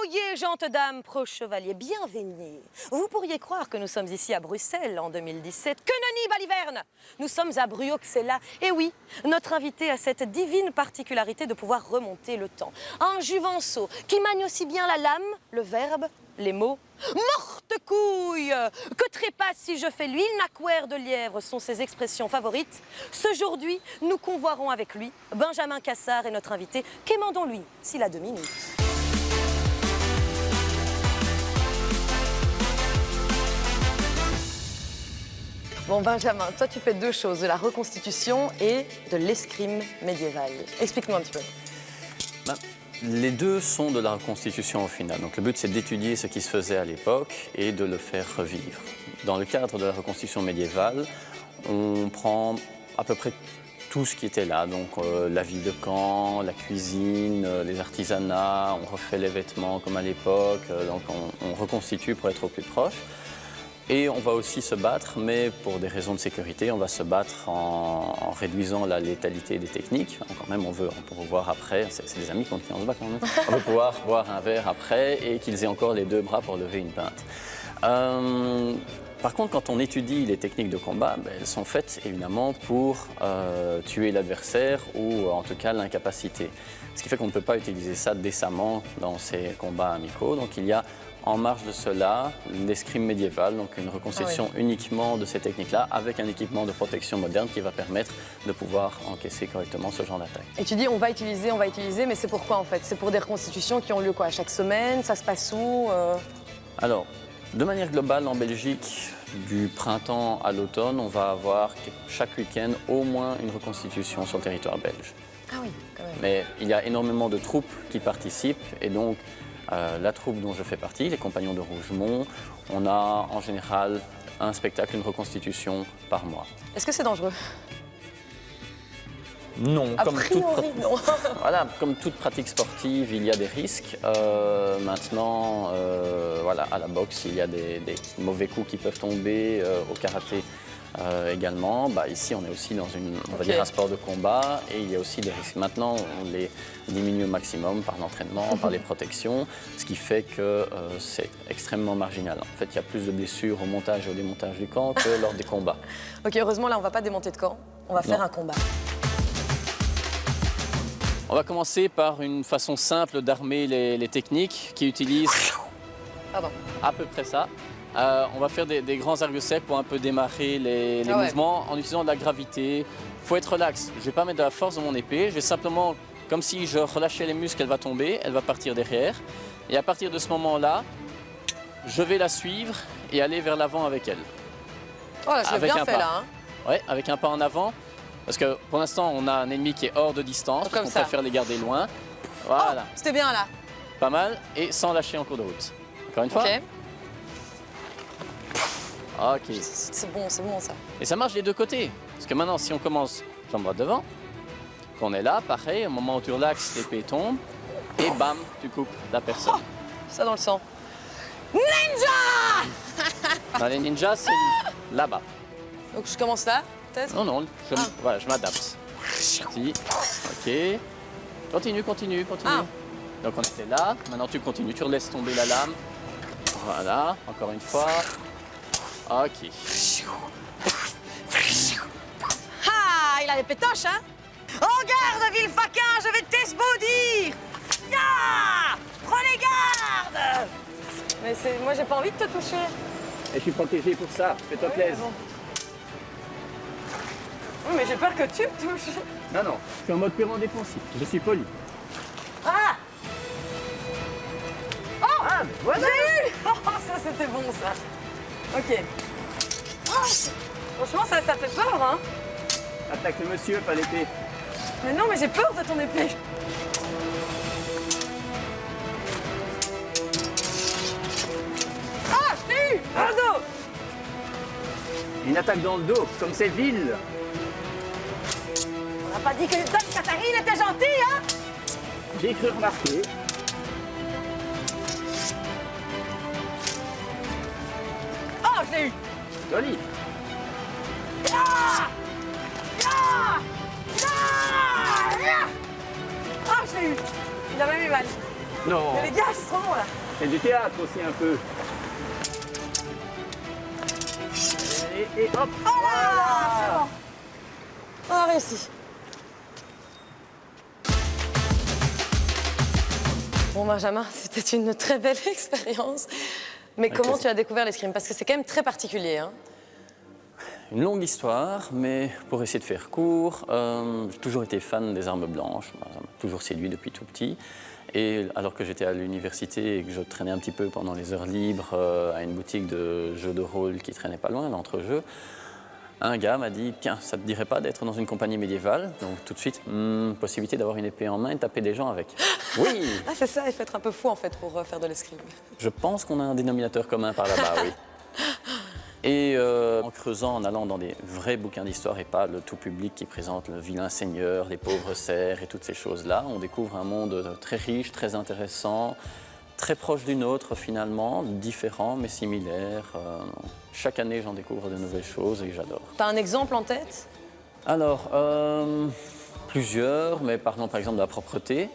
Oyez, gentes dames, pro-chevaliers, bienvenue. Vous pourriez croire que nous sommes ici à Bruxelles en 2017. Que nenni, baliverne! Nous sommes à Bruxelles. Et oui, notre invité a cette divine particularité de pouvoir remonter le temps. Un juvenceau qui manie aussi bien la lame, le verbe, les mots. Morte couille! Que trépasse si je fais l'huile, naquaire de lièvre sont ses expressions favorites. Aujourd'hui, nous convoierons avec lui Benjamin Cassard est notre invité. Quémandons-lui s'il a 2 minutes. Bon, Benjamin, toi, tu fais 2 choses, de la reconstitution et de l'escrime médiévale. Explique-nous un petit peu. Les deux sont de la reconstitution au final. Donc le but, c'est d'étudier ce qui se faisait à l'époque et de le faire revivre. Dans le cadre de la reconstitution médiévale, on prend à peu près tout ce qui était là. Donc la vie de camp, la cuisine, les artisanats, on refait les vêtements comme à l'époque. Donc on reconstitue pour être au plus proche. Et on va aussi se battre, mais pour des raisons de sécurité, on va se battre en réduisant la létalité des techniques. Quand même, on peut voir après, c'est des amis contre qui on se bat quand même. On veut pouvoir boire un verre après et qu'ils aient encore les 2 bras pour lever une pinte. Par contre, quand on étudie les techniques de combat, elles sont faites évidemment pour tuer l'adversaire ou en tout cas l'incapacité. Ce qui fait qu'on ne peut pas utiliser ça décemment dans ces combats amicaux. Donc il y a en marge de cela, l'escrime médiéval, donc une reconstitution uniquement de ces techniques-là, avec un équipement de protection moderne qui va permettre de pouvoir encaisser correctement ce genre d'attaque. Et tu dis on va utiliser, mais c'est pourquoi en fait? C'est pour des reconstitutions qui ont lieu quoi, chaque semaine? Ça se passe où Alors, de manière globale, en Belgique, du printemps à l'automne, on va avoir chaque week-end au moins une reconstitution sur le territoire belge. Ah oui, quand même. Mais il y a énormément de troupes qui participent et donc la troupe dont je fais partie, les Compagnons de Rougemont, on a en général un spectacle, une reconstitution par mois. Est-ce que c'est dangereux? Non, non. Voilà, comme toute pratique sportive, il y a des risques. Maintenant, voilà, à la boxe, il y a des mauvais coups qui peuvent tomber, au karaté également. Ici, on est aussi dans on va dire un sport de combat et il y a aussi des risques. Maintenant, on les diminue au maximum par l'entraînement, par les protections, ce qui fait que c'est extrêmement marginal. En fait, il y a plus de blessures au montage et au démontage du camp que lors des combats. Ok, heureusement, là, on ne va pas démonter de camp, on va faire un combat. On va commencer par une façon simple d'armer les techniques qui utilisent à peu près ça. On va faire des grands arcs secs pour un peu démarrer les mouvements en utilisant de la gravité. Il faut être relax. Je ne vais pas mettre de la force dans mon épée. Je vais simplement, comme si je relâchais les muscles, elle va tomber, elle va partir derrière. Et à partir de ce moment-là, je vais la suivre et aller vers l'avant avec elle. Oh là, je l'ai bien fait là. Hein. Oui, avec un pas en avant. Parce que pour l'instant, on a un ennemi qui est hors de distance. On préfère les garder loin. Voilà. Oh, c'était bien là. Pas mal. Et sans lâcher en cours de route. Encore une fois. Ok. C'est bon ça. Et ça marche des 2 côtés. Parce que maintenant, si on commence jambe droite devant, qu'on est là, pareil, au moment où tu relaxes, l'épée tombe. Et bam, tu coupes la personne. Oh, ça dans le sang. Ninja! Dans les ninjas, c'est là-bas. Donc je commence là? Non, voilà, je m'adapte. Si. Ok. Continue. Donc on était là. Maintenant tu continues, tu laisses tomber la lame. Voilà, encore une fois. Ok. Ah, il a les pétoches, hein? En garde, vil faquin, je vais t'esbaudir! Ya! Prenez garde! Mais moi j'ai pas envie de te toucher. Et je suis protégé pour ça, fais-toi plaisir. Oui, mais j'ai peur que tu me touches. Non, je suis en mode purement défensif, je suis poli. Ah! Oh! Ah, voilà! J'ai eu! Oh, ça c'était bon ça. Ok. Oh, franchement, ça fait peur, hein? Attaque le monsieur, pas l'épée. Mais non, mais j'ai peur de ton épée. Ah, je t'ai eu! Dans le dos! Une attaque dans le dos, comme c'est vil. On n'a pas dit que Dame Catherine était gentille, hein? J'ai cru remarquer. Oh, je l'ai eu! Joli. Ah! Ah! Ah! Ah! Je l'ai eu! Il a même eu mal. Non. Mais les gars, c'est trop bon là. Et du théâtre aussi un peu. Et hop. Voilà. On a réussi. Bon, Benjamin, c'était une très belle expérience. Mais comment tu as découvert l'escrime? Parce que c'est quand même très particulier. Hein. Une longue histoire, mais pour essayer de faire court, j'ai toujours été fan des armes blanches. Ça m'a toujours séduit depuis tout petit. Et alors que j'étais à l'université et que je traînais un petit peu pendant les heures libres à une boutique de jeux de rôle qui traînait pas loin, l'entrejeu, un gars m'a dit « Tiens, ça te dirait pas d'être dans une compagnie médiévale ?» Donc tout de suite, possibilité d'avoir une épée en main et de taper des gens avec. Oui. Ah, c'est ça, il faut être un peu fou en fait pour faire de l'escrime. Je pense qu'on a un dénominateur commun par là-bas, oui. Et en creusant, en allant dans des vrais bouquins d'histoire et pas le tout public qui présente le vilain seigneur, les pauvres serfs et toutes ces choses-là, on découvre un monde très riche, très intéressant, très proche du nôtre finalement, différent mais similaire. Chaque année, j'en découvre de nouvelles choses et j'adore. T'as un exemple en tête? Alors, plusieurs, mais parlons par exemple de la propreté.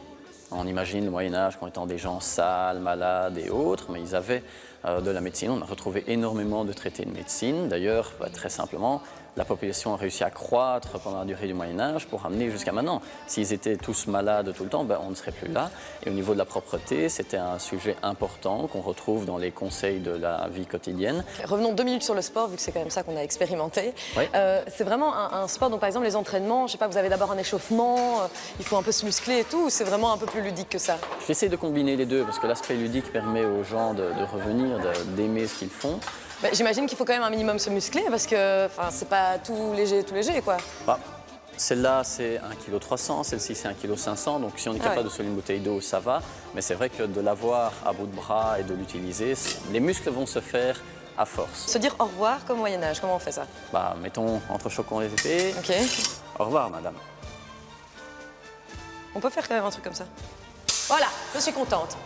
On imagine le Moyen-Âge comme étant des gens sales, malades et autres, mais ils avaient de la médecine. On a retrouvé énormément de traités de médecine. D'ailleurs, très simplement, la population a réussi à croître pendant la durée du Moyen-Âge pour amener jusqu'à maintenant. S'ils étaient tous malades tout le temps, on ne serait plus là. Et au niveau de la propreté, c'était un sujet important qu'on retrouve dans les conseils de la vie quotidienne. Revenons 2 minutes sur le sport, vu que c'est quand même ça qu'on a expérimenté. Oui. C'est vraiment un sport, donc par exemple les entraînements, je sais pas, vous avez d'abord un échauffement, il faut un peu se muscler et tout, ou c'est vraiment un peu plus ludique que ça? J'essaie de combiner les deux parce que l'aspect ludique permet aux gens de revenir, d'aimer ce qu'ils font. J'imagine qu'il faut quand même un minimum se muscler parce que c'est pas tout léger quoi. Celle-là, c'est 1,3 kg, celle-ci, c'est 1,5 kg. Donc, si on est capable de se une bouteille d'eau, ça va. Mais c'est vrai que de l'avoir à bout de bras et de l'utiliser, les muscles vont se faire à force. Se dire au revoir comme au Moyen-Âge, comment on fait ça? Mettons, entrechoquons les épées. Ok. Au revoir, madame. On peut faire quand même un truc comme ça. Voilà, je suis contente.